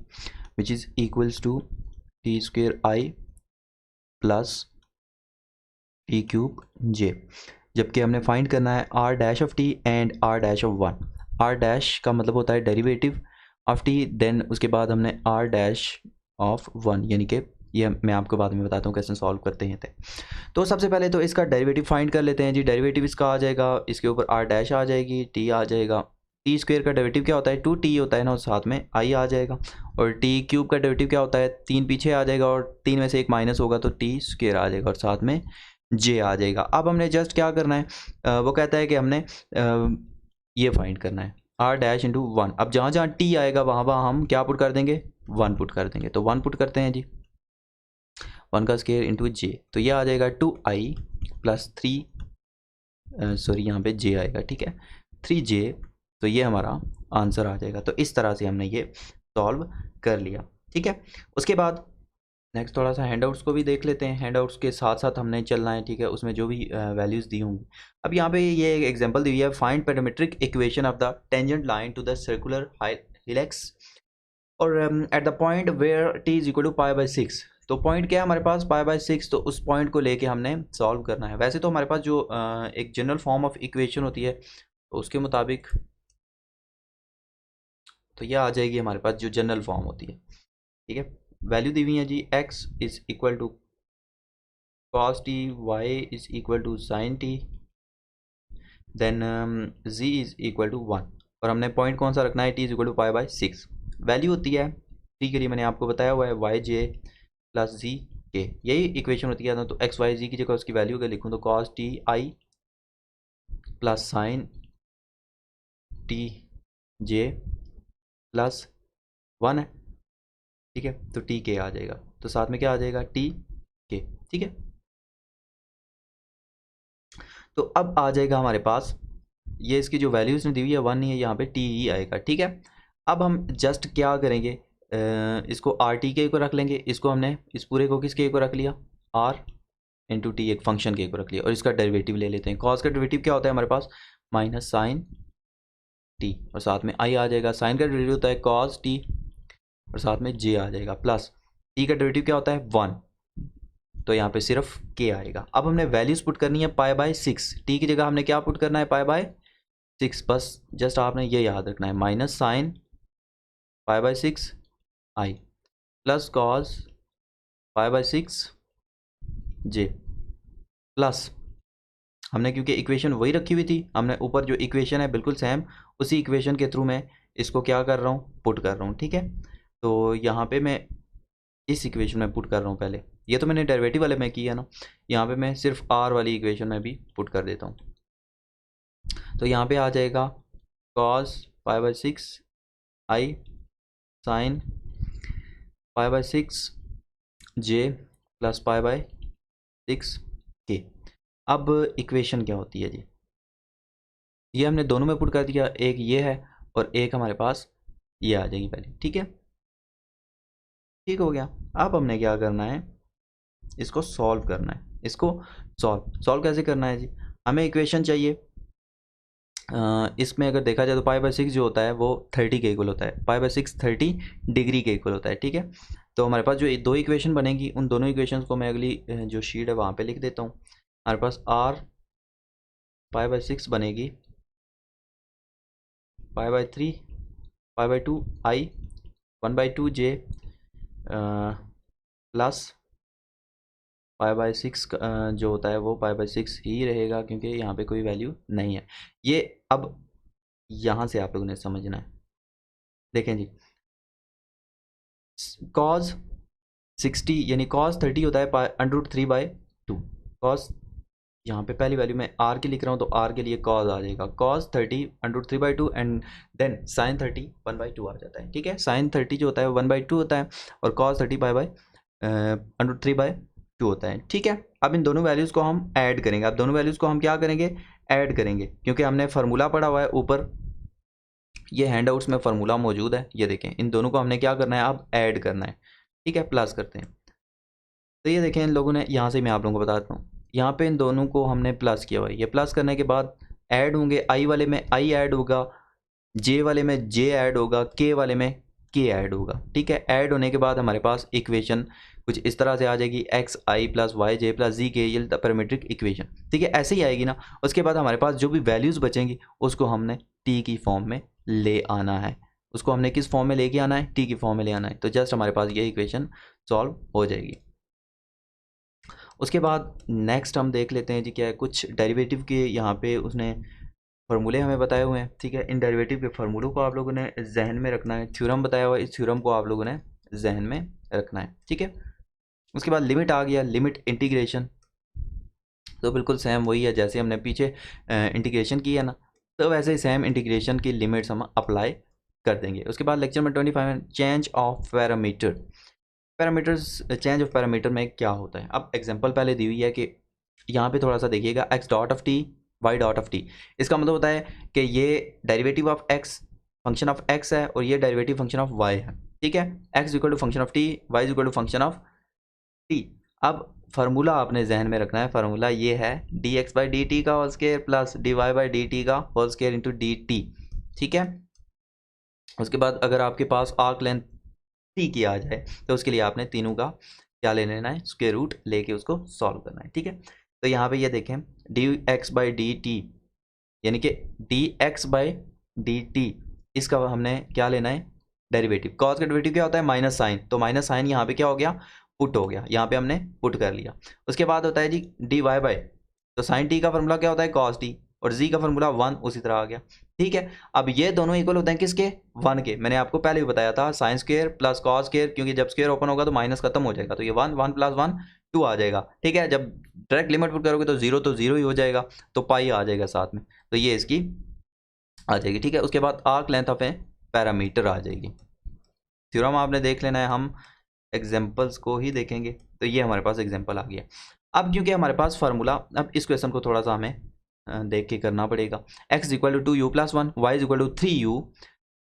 which is equals to t square i plus t cube j, जबकि हमने फाइंड करना है r dash of t and r dash of 1। R dash का मतलब होता है डेरिवेटिव ऑफ टी, देन उसके बाद हमने आर डैश ऑफ 1, यानी कि ये मैं आपको बाद में बताता हूँ कैसे सॉल्व करते हैं। तो सबसे पहले तो इसका डेरिवेटिव फाइंड कर लेते हैं जी। डेरिवेटिव इसका आ जाएगा, इसके ऊपर आर डैश आ जाएगी, टी आ जाएगा, टी स्क्वेयर का डेरिवेटिव क्या होता है 2t होता है ना, और साथ में आई आ जाएगा, और टी क्यूब का डेरिवेटिव क्या होता है 3 पीछे आ जाएगा, और 3 में से एक माइनस होगा तो टी स्क्वेयर आ जाएगा, और साथ में जे आ जाएगा। अब हमने जस्ट क्या करना है, वो कहता है कि हमने ये फाइंड करना है आर डैश इंटू 1। अब जहाँ जहाँ टी आएगा वहाँ वहाँ हम क्या पुट कर देंगे, 1 पुट कर देंगे। तो 1 पुट करते हैं जी, 1 का स्क्वायर इंटू जे, तो ये आ जाएगा 2i प्लस 3, सॉरी यहाँ पे जे आएगा, ठीक है, 3j, तो ये हमारा आंसर आ जाएगा। तो इस तरह से हमने ये सॉल्व कर लिया। ठीक है। उसके बाद नेक्स्ट थोड़ा सा हैंडआउट्स को भी देख लेते हैं। हैंडआउट्स के साथ साथ हमने चलना है, ठीक है, उसमें जो भी वैल्यूज़ दी होंगी। अब यहाँ पे ये एक एग्जांपल दी हुई है, find parametric equation of the tangent line to the circular helix और at the point where t is equal to π/6। तो पॉइंट क्या है हमारे पास π/6, तो उस पॉइंट को लेके हमने सॉल्व करना है। वैसे तो हमारे पास जो एक जनरल फॉर्म ऑफ इक्वेशन होती है, तो उसके मुताबिक तो यह आ जाएगी हमारे पास जो जनरल फॉर्म होती है, ठीक है। वैल्यू दी हुई है जी, x is equal to cos t, y is equal to sin t, then z is equal to 1, और हमने पॉइंट कौन सा रखना है, t is equal to π/6। Value होती है t के लिए मैंने आपको बताया हुआ है y j plus z k, यही इक्वेशन होती है। तो x y z की जगह उसकी वैल्यू अगर लिखूँ तो cos t i plus sin t j plus 1 है, ठीक है। तो टी के आ जाएगा, तो साथ में क्या आ जाएगा, टी के, ठीक है। तो अब आ जाएगा हमारे पास ये, इसकी जो वैल्यूज ने दी हुई है 1 नहीं है, यहाँ पे टी ही आएगा, ठीक है। अब हम जस्ट क्या करेंगे, इसको आर टी के को रख लेंगे, इसको हमने इस पूरे को किस के को रख लिया, आर इंटू टी, एक फंक्शन के को रख लिया, और इसका डेरिवेटिव ले लेते हैं। कॉस का डेरिवेटिव क्या होता है हमारे पास, माइनस साइन टी, और साथ में आई आ जाएगा। साइन का डेरिवेटिव होता है कॉस टी, और साथ में जे आ जाएगा, प्लस टी का डेरिवेटिव क्या होता है 1, तो यहाँ पे सिर्फ के आएगा। अब हमने वैल्यूज पुट करनी है π/6, टी की जगह हमने क्या पुट करना है, π/6, बस जस्ट आपने ये याद रखना है, माइनस साइन π/6 आई प्लस कॉस π/6 जे, प्लस हमने क्योंकि इक्वेशन वही रखी हुई थी, हमने ऊपर जो इक्वेशन है बिल्कुल सेम, उसी इक्वेशन के थ्रू मैं इसको क्या कर रहा हूँ, पुट कर रहा हूँ, ठीक है। तो यहाँ पे मैं इस इक्वेशन में पुट कर रहा हूँ, पहले ये तो मैंने डेरिवेटिव वाले में किया ना, यहाँ पे मैं सिर्फ आर वाली इक्वेशन में भी पुट कर देता हूँ। तो यहाँ पे आ जाएगा cos π/6 आई साइन π/6 जे प्लस π/6 के। अब इक्वेशन क्या होती है जी, ये हमने दोनों में पुट कर दिया, एक ये है और एक हमारे पास ये आ जाएगी पहले, ठीक है, ठीक हो गया। अब हमने क्या करना है, इसको सॉल्व करना है। इसको सॉल्व कैसे करना है जी, हमें इक्वेशन चाहिए, इसमें अगर देखा जाए तो π/6 जो होता है वो 30 के इक्वल होता है, π/6 30 डिग्री के इक्वल होता है, ठीक है। तो हमारे पास जो दो इक्वेशन बनेगी, उन दोनों इक्वेशंस को मैं अगली जो शीट है वहाँ पे लिख देता हूँ। हमारे पास r π/6 बनेगी, π/3 π/2 i 1/2 j प्लस π/6 जो होता है वो π/6 ही रहेगा, क्योंकि यहाँ पे कोई वैल्यू नहीं है। ये अब यहाँ से आप लोगों ने समझना है, देखें जी, cos 60 यानी cos 30 होता है √3/2, cos यहाँ पे पहली वैल्यू मैं r की लिख रहा हूँ, तो r के लिए cos आ जाएगा, cos 30 √3/2 एंड देन sin 30 1/2 आ जाता है, ठीक है। sin 30 जो होता है 1/2 होता है, और cos 30 √3/2 होता है, ठीक है। अब इन दोनों वैल्यूज़ को हम ऐड करेंगे। अब दोनों वैल्यूज़ को हम क्या करेंगे, ऐड करेंगे, क्योंकि हमने फार्मूला पढ़ा हुआ है ऊपर, ये हैंडआउट्स में फार्मूला मौजूद है, ये देखें, इन दोनों को हमने क्या करना है, अब ऐड करना है, ठीक है, प्लस करते हैं। तो ये देखें इन लोगों ने, यहाँ से मैं आप लोगों को बताता हूँ, यहाँ पे इन दोनों को हमने प्लस किया हुआ है, ये प्लस करने के बाद ऐड होंगे, आई वाले में आई ऐड होगा, जे वाले में जे ऐड होगा, के वाले में के ऐड होगा, ठीक है। ऐड होने के बाद हमारे पास इक्वेशन कुछ इस तरह से आ जाएगी, एक्स आई प्लस वाई जे प्लस जी के, ये पैरामीट्रिक इक्वेशन, ठीक है, ऐसे ही आएगी ना। उसके बाद हमारे पास जो भी वैल्यूज़ बचेंगी उसको हमने टी की फॉर्म में ले आना है, उसको हमने किस फॉर्म में लेके आना है, टी की फॉर्म में ले आना है। तो जस्ट हमारे पास ये इक्वेशन सॉल्व हो जाएगी। उसके बाद नेक्स्ट हम देख लेते हैं जी, क्या है, कुछ डेरिवेटिव के यहाँ पे उसने फार्मूले हमें बताए हुए हैं, ठीक है। इन डेरिवेटिव के फार्मूलों को आप लोगों ने जहन में रखना है, थ्योरम बताया हुआ है, इस थ्योरम को आप लोगों ने जहन में रखना है, ठीक है। उसके बाद लिमिट आ गया, लिमिट इंटीग्रेशन, तो बिल्कुल सेम वही है जैसे हमने पीछे इंटीग्रेशन किया ना, तो वैसे ही सेम इंटीग्रेशन की लिमिट्स हम अप्लाई कर देंगे। उसके बाद लेक्चर में 25 change of parameter, parameters, change of parameter में क्या होता है। अब एग्जांपल पहले दी हुई है कि यहाँ पे थोड़ा सा देखिएगा, x dot of T y dot of T, इसका मतलब होता है कि ये derivative of x function of x है और ये डेरिवेटिव फंक्शन ऑफ y है, ठीक है, x equal to function of t, y equal to function of t। अब फार्मूला आपने जहन में रखना है, फार्मूला ये है dx बाई डी टी का whole square plus dy by d t का whole square into d t. ठीक है, उसके बाद अगर आपके पास आर्क लेंथ t की आ जाए तो उसके लिए आपने तीनों का क्या ले लेना है, स्क्वायर रूट लेके उसको सॉल्व करना है। ठीक है, तो यहाँ पे ये देखें dx बाई डी टी यानी कि dx बाई डी टी, इसका हमने क्या लेना है, डेरिवेटिव। कॉस का डेरिवेटिव क्या होता है, माइनस साइन, तो माइनस साइन यहाँ पे क्या हो गया, पुट हो गया, यहाँ पे हमने पुट कर लिया। उसके बाद होता है जी dy बाई, तो साइन टी का फॉर्मूला क्या होता है, कॉस टी, और z का फॉर्मूला 1 उसी तरह आ गया। ठीक है, अब ये दोनों इक्वल होते हैं किसके, 1 के। मैंने आपको पहले भी बताया था sign square plus cos square, क्योंकि जब स्क्वायर ओपन होगा तो माइनस खत्म हो जाएगा, तो ये 1 1 प्लस 1 2 आ जाएगा। ठीक है, जब डायरेक्ट लिमिट पुट करोगे तो जीरो ही हो जाएगा, तो पाई आ जाएगा साथ में, तो ये इसकी आ जाएगी। ठीक है, उसके बाद arc length of a parameter आ जाएगी। थ्योरम आपने देख लेना है, हम एग्जांपल्स को ही देखेंगे। तो ये हमारे पास एग्जांपल आ गया। अब क्योंकि हमारे पास फार्मूला, अब इस क्वेश्चन को थोड़ा सा हमें देख के करना पड़ेगा। x equal to 2u plus 1, y equal to 3u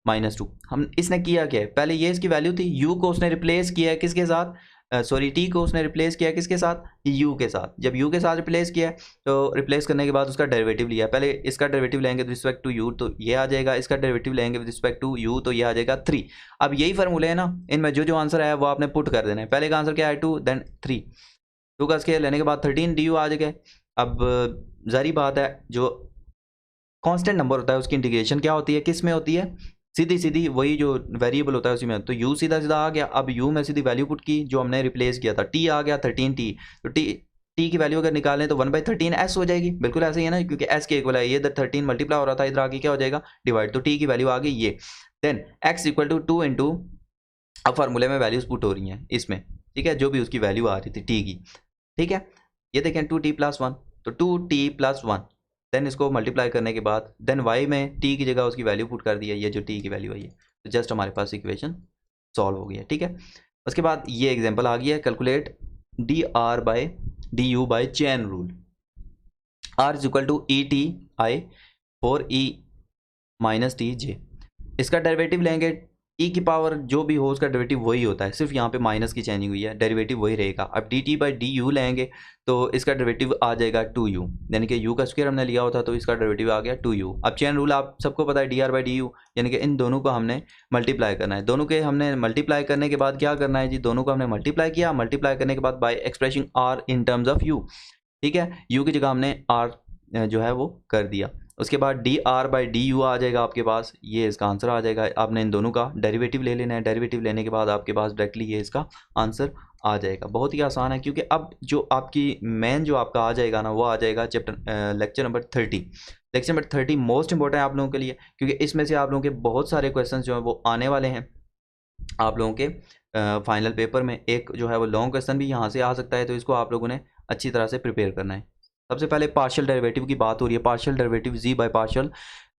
minus 2। हम इसने किया क्या है, पहले ये इसकी वैल्यू थी, u को उसने रिप्लेस किया है किसके साथ, सॉरी t को उसने रिप्लेस किया है किसके साथ, u के साथ। जब u के साथ रिप्लेस किया है तो रिप्लेस करने के बाद उसका डेरिवेटिव लिया। पहले इसका डेरिवेटिव लेंगे विद रिस्पेक्ट टू u तो ये आ जाएगा, इसका डेरिवेटिव लेंगे विद रिस्पेक्ट टू u तो ये आ जाएगा 3। अब यही फार्मूले है ना, इनमें जो जो आंसर है वो आपने पुट कर देना है। पहले का आंसर क्या है 2, देन 3, 2 का स्केयर लेने के बाद 13 du आ जाएगा। अब जारी बात है, जो कांस्टेंट नंबर होता है उसकी इंटीग्रेशन क्या होती है, किस में होती है, सीधी सीधी वही जो वेरिएबल होता है उसी में। तो u सीधा सीधा आ गया, अब u में सीधी वैल्यू पुट की जो हमने रिप्लेस किया था, t आ गया 13t, तो t की वैल्यू अगर निकालें तो 1/13 s हो जाएगी। बिल्कुल ऐसे ही है ना, क्योंकि s के इक्वल है, ये इधर 13 मल्टीप्लाई हो रहा था, इधर आगे क्या हो जाएगा, डिवाइड, तो t की वैल्यू आ गई ये। Then x equal to 2 into, अब फार्मूले में वैल्यूज पुट हो रही हैं इसमें। ठीक है, जो भी उसकी वैल्यू आ रही थी t की। ठीक है, ये देखें 2t प्लस 1, तो 2t प्लस 1, देन इसको मल्टीप्लाई करने के बाद देन y में t की जगह उसकी वैल्यू पुट कर दिया, ये जो t की वैल्यू आई है, तो जस्ट हमारे पास इक्वेशन सॉल्व हो गई है। ठीक है, उसके बाद ये एग्जांपल आ गया, calculate dr by du by chain rule. r is equal to e t i for e minus t j. इसका डेरिवेटिव लेंगे, e की पावर जो भी हो उसका डेरिवेटिव वही होता है, सिर्फ यहाँ पे माइनस की चेंजिंग हुई है, डेरिवेटिव वही रहेगा। अब dt बाई डी यू लेंगे तो इसका डेरिवेटिव आ जाएगा 2u, यानी कि u का स्क्वायर हमने लिया होता तो इसका डेरिवेटिव आ गया 2u। अब चेन रूल आप सबको पता है, dr बाई डी यू, यानी कि इन दोनों को हमने मल्टीप्लाई करना है। दोनों के हमने मल्टीप्लाई करने के बाद क्या करना है जी, दोनों को हमने मल्टीप्लाई किया, मल्टीप्लाई करने के बाद by expressing r in terms of u। ठीक है, u की जगह हमने r जो है वो कर दिया। उसके बाद d r by d u आ जाएगा आपके पास, ये इसका आंसर आ जाएगा। आपने इन दोनों का डेरिवेटिव ले लेना है, डेरिवेटिव लेने के बाद आपके पास डायरेक्टली ये इसका आंसर आ जाएगा। बहुत ही आसान है, क्योंकि अब जो आपकी मेन जो आपका आ जाएगा ना, वो आ जाएगा chapter lecture number 30। Lecture number 30 most important है आप लोगों के लिए, क्योंकि इसमें से आप लोगों के बहुत सारे क्वेश्चन जो है वो आने वाले हैं आप लोगों के फाइनल पेपर में। एक जो है वो लॉन्ग क्वेश्चन भी यहाँ से आ सकता है, तो इसको आप लोगों ने अच्छी तरह से प्रिपेयर करना है। सबसे पहले पार्शियल डेरिवेटिव की बात हो रही है, partial derivative z by partial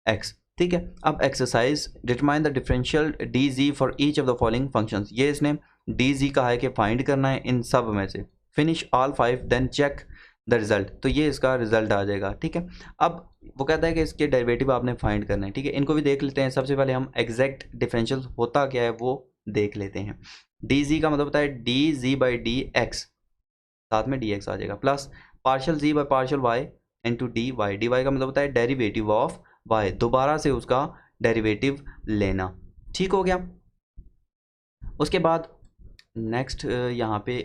x। ठीक है, अब exercise determine the differential D G for each of the following functions. ये इसने डी जी कहा है कि फाइंड करना है इन सब में से, finish all 5 then check the result, तो ये इसका रिजल्ट आ जाएगा। ठीक है, अब वो कहता है कि इसके डेरिवेटिव आपने फाइंड करना है। ठीक है, इनको भी देख लेते हैं। सबसे पहले हम एग्जैक्ट डिफरेंशियल होता क्या है वो देख लेते हैं। डी जी का मतलब होता है d g by d x, साथ में डी एक्स आ जाएगा, plus partial g by partial y into d y. D y का मतलब होता है डेरिवेटिव ऑफ वाई, दोबारा से उसका डेरिवेटिव लेना। ठीक हो गया। उसके बाद नेक्स्ट यहाँ पे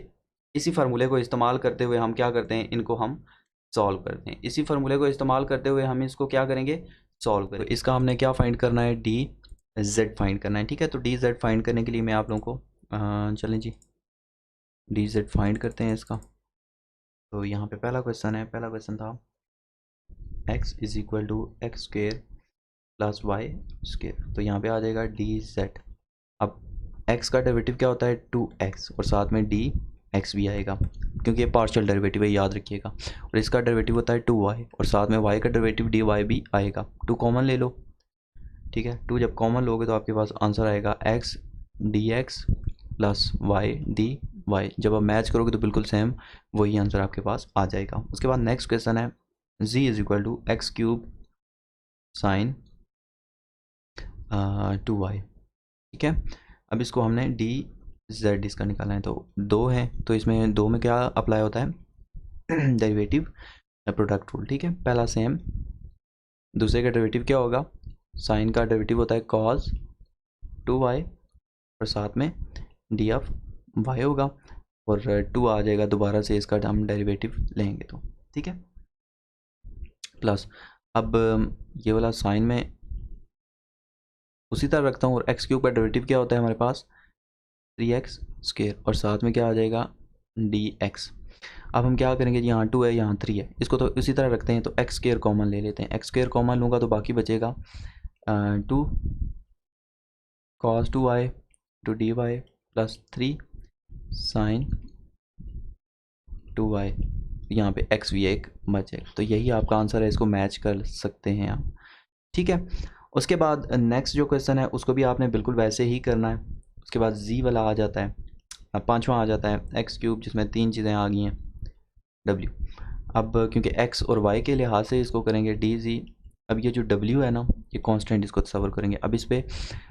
इसी फार्मूले को इस्तेमाल करते हुए हम क्या करते हैं, इनको हम सॉल्व करते हैं। इसी फार्मूले को इस्तेमाल करते हुए हम इसको क्या करेंगे, सॉल्व करें। तो इसका हमने क्या फाइंड करना है, डी जेड फाइंड करना है। ठीक है, तो डी जेड फाइंड करने के लिए मैं आप लोगों को चलें जी डी जेड फाइंड करते हैं इसका। तो यहाँ पे पहला क्वेश्चन है, पहला क्वेश्चन था x is equal to x square plus y square, तो यहाँ पे आ जाएगा डी जेड। अब x का डेरिवेटिव क्या होता है 2x, और साथ में डी एक्स भी आएगा, क्योंकि ये पार्शियल डेरिवेटिव है, याद रखिएगा। और इसका डेरिवेटिव होता है 2y, और साथ में y का डेरिवेटिव dy भी आएगा। 2 कॉमन ले लो। ठीक है, 2 जब कॉमन लोगे तो आपके पास आंसर आएगा x dx plus y d y. जब आप मैच करोगे तो बिल्कुल सेम वही आंसर आपके पास आ जाएगा। उसके बाद नेक्स्ट क्वेश्चन है z is equal to x cube sine 2y। ठीक है, अब इसको हमने डी जेड इसका निकालना है, तो 2 है तो इसमें 2 में क्या अप्लाई होता है, डेरिवेटिव प्रोडक्ट रूल, ठीक है। पहला सेम, दूसरे का डेरिवेटिव क्या होगा, साइन का डेरिवेटिव होता है cos 2y और साथ में डी ऑफ y होगा और 2 आ जाएगा दोबारा से, इसका हम डेरिवेटिव लेंगे तो, ठीक है। प्लस अब ये वाला साइन में उसी तरह रखता हूँ और एक्स क्यूब का डेरिवेटिव क्या होता है हमारे पास 3x स्क्वायर और साथ में क्या आ जाएगा dx। अब हम क्या करेंगे, यहाँ 2 है यहाँ 3 है, इसको तो उसी तरह रखते हैं, तो एक्स स्क्वायर कॉमन ले लेते हैं। एक्स स्क्वायर कॉमन लूँगा तो बाकी बचेगा 2 cos 2y to d y plus 3 sine 2y, यहाँ पे x भी एक बचेगा। तो यही आपका आंसर है, इसको मैच कर सकते हैं आप, ठीक है। उसके बाद नेक्स्ट जो क्वेश्चन है उसको भी आपने बिल्कुल वैसे ही करना है। उसके बाद z वाला आ जाता है, अब पाँचवा आ जाता है एक्स क्यूब, जिसमें 3 चीज़ें आ गई हैं w। अब क्योंकि x और y के लिहाज से इसको करेंगे dz। अब ये जो w है ना, ये कांस्टेंट, इसको तस्वर करेंगे। अब इस पर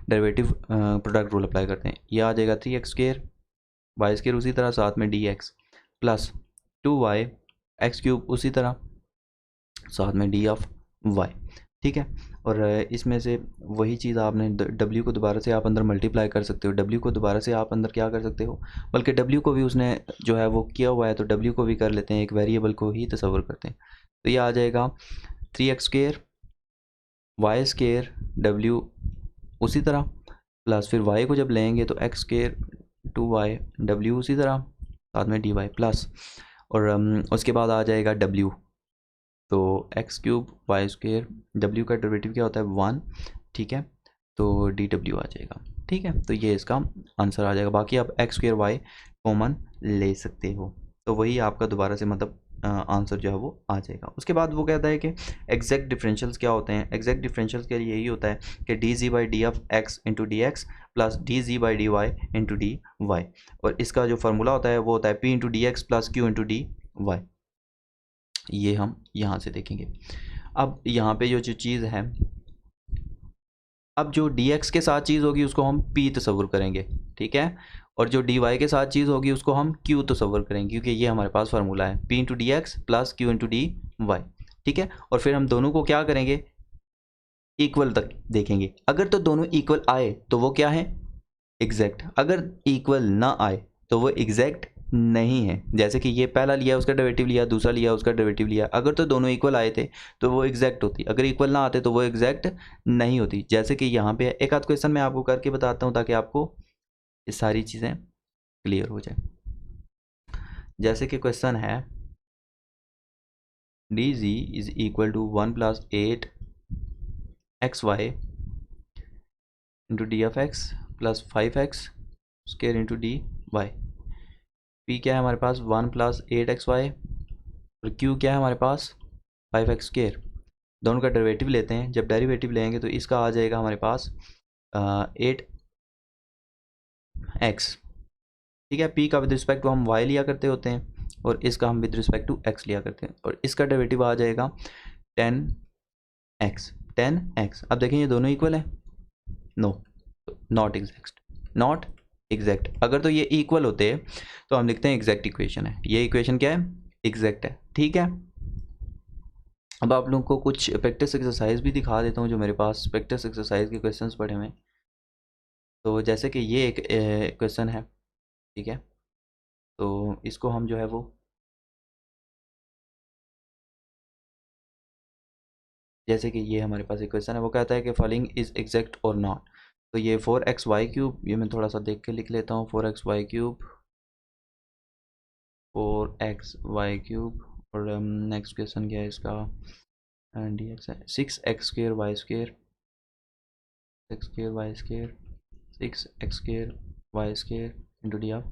डेरिवेटिव प्रोडक्ट रूल अप्लाई करते हैं, ये आ जाएगा 3x स्क्वायर वाई स्क्वायर उसी तरह साथ में dx plus 2y x cube उसी तरह साथ में डी ऑफ y, ठीक है। और इसमें से वही चीज़ आपने w को दोबारा से आप अंदर मल्टीप्लाई कर सकते हो, w को दोबारा से आप अंदर क्या कर सकते हो, बल्कि w को भी उसने जो है वो किया हुआ है तो w को भी कर लेते हैं, एक वेरिएबल को ही तस्वर करते हैं। तो ये आ जाएगा 3x square Y square w उसी तरह प्लस फिर y को जब लेंगे तो x स्क्वायर 2y w उसी तरह साथ में dy प्लस और उसके बाद आ जाएगा w, तो एक्स क्यूब वाई स्क्वायर डब्ल्यू का डेरिवेटिव क्या होता है 1, ठीक है। तो डी डब्ल्यू आ जाएगा, ठीक है। तो ये इसका आंसर आ जाएगा। बाकी आप एक्स स्क्वायर वाई कॉमन ले सकते हो, तो वही आपका दोबारा से मतलब आंसर जो है वो आ जाएगा। उसके बाद वो कहता है कि एग्जैक्ट डिफरेंशियल्स क्या होते हैं। एग्जैक्ट डिफरेंशियल्स के लिए यही होता है कि d g by d of x into d x plus d g by d y into d y, और इसका जो फार्मूला होता है वो होता है p into d x plus q into d y. ये हम यहाँ से देखेंगे। अब यहाँ पे जो चीज़ है, अब जो dx के साथ चीज़ होगी उसको हम p तस्वर करेंगे, ठीक है। और जो dy के साथ चीज़ होगी उसको हम q तस्वर करेंगे, क्योंकि ये हमारे पास फार्मूला है p into d x plus q into d y, ठीक है। और फिर हम दोनों को क्या करेंगे, इक्वल तक देखेंगे। अगर तो दोनों इक्वल आए तो वो क्या है, एग्जैक्ट। अगर इक्वल ना आए तो वो एग्जैक्ट नहीं है। जैसे कि ये पहला लिया उसका डेरिवेटिव लिया, दूसरा लिया उसका डेरिवेटिव लिया, अगर तो दोनों इक्वल आए थे तो वो एग्जैक्ट होती, अगर इक्वल ना आते तो वो एग्जैक्ट नहीं होती। जैसे कि यहाँ पे एक आध क्वेश्चन मैं आपको करके बताता हूँ ताकि आपको ये सारी चीज़ें क्लियर हो जाए। जैसे कि क्वेश्चन है d g is equal to 1 plus 8 x y into d of x plus 5x square into d y. P क्या है हमारे पास 1 प्लस 8x वाई और क्यू क्या है हमारे पास 5x स्क्वायर। दोनों का डेरिवेटिव लेते हैं, जब डेरिवेटिव लेंगे तो इसका आ जाएगा हमारे पास 8x, ठीक है। p का विद रिस्पेक्ट टू हम y लिया करते होते हैं और इसका हम विद रिस्पेक्ट टू x लिया करते हैं, और इसका डेरिवेटिव आ जाएगा 10x। अब देखें ये दोनों इक्वल है, नो, नॉट एग्जैक्ट। अगर तो ये इक्वल होते तो हम लिखते हैं एग्जैक्ट इक्वेशन है। ये इक्वेशन क्या है, एग्जैक्ट है, ठीक है। अब आप लोगों को कुछ प्रैक्टिस एक्सरसाइज भी दिखा देता हूँ जो मेरे पास प्रैक्टिस एक्सरसाइज के क्वेश्चंस पड़े हुए हैं। तो जैसे कि ये एक क्वेश्चन है, ठीक है। तो इसको हम जो है वो जैसे कि ये हमारे पास एक क्वेश्चन है, वो कहता है कि फॉलोइंग इज एग्जैक्ट और नॉट। तो ये 4xy क्यूब, ये मैं थोड़ा सा देख के लिख लेता हूँ, 4xy क्यूब और नेक्स्ट क्वेश्चन क्या है इसका, डी एक्स है 6x square y square 6x square y square into d of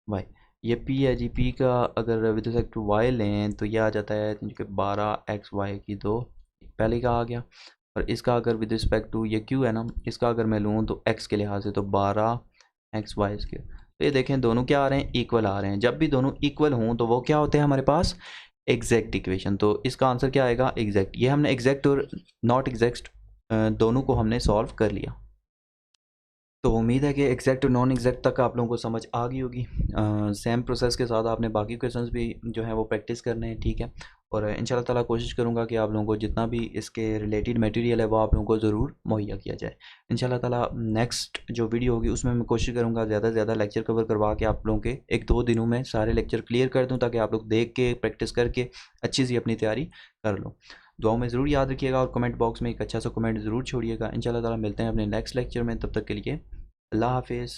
y. ये p है जी, p का अगर विद रिस्पेक्ट टू y लें तो ये आ जाता है कि 12xy की 2, पहले का आ गया। और इसका अगर विद रिस्पेक्ट टू ये q है ना, इसका अगर मैं लूँ तो x के लिहाज से तो 12xy स्क्र। तो ये देखें दोनों क्या आ रहे हैं, इक्वल आ रहे हैं। जब भी दोनों इक्वल हों तो वो क्या होते हैं हमारे पास, एग्जैक्ट इक्वेशन। तो इसका आंसर क्या आएगा, एग्जैक्ट। ये हमने एग्जैक्ट और नॉट एग्जैक्ट दोनों को हमने सॉल्व कर लिया। तो उम्मीद है कि एग्जैक्ट नॉन एग्जैक्ट तक आप लोगों को समझ आ गई होगी। सेम प्रोसेस के साथ आपने बाकी क्वेश्चंस भी जो हैं वो प्रैक्टिस करने हैं, ठीक है। और इंशाल्लाह ताला कोशिश करूँगा कि आप लोगों को जितना भी इसके रिलेटेड मटेरियल है वो आप लोगों को ज़रूर मुहैया किया जाए। इंशाल्लाह ताला नेक्स्ट जो वीडियो होगी उसमें मैं कोशिश करूँगा ज़्यादा से ज़्यादा लेक्चर कवर करवा के आप लोगों के 1-2 दिनों में सारे लेक्चर क्लियर कर दूँ, ताकि आप लोग देख के प्रैक्टिस करके अच्छी सी अपनी तैयारी कर लो। दुआओं में ज़रूर याद रखिएगा और कमेंट बॉक्स में एक अच्छा सा कमेंट ज़रूर छोड़िएगा। इंशाल्लाह ताला मिलते हैं अपने नेक्स्ट लेक्चर में, तब तक के लिए अल्लाह हाफिज़।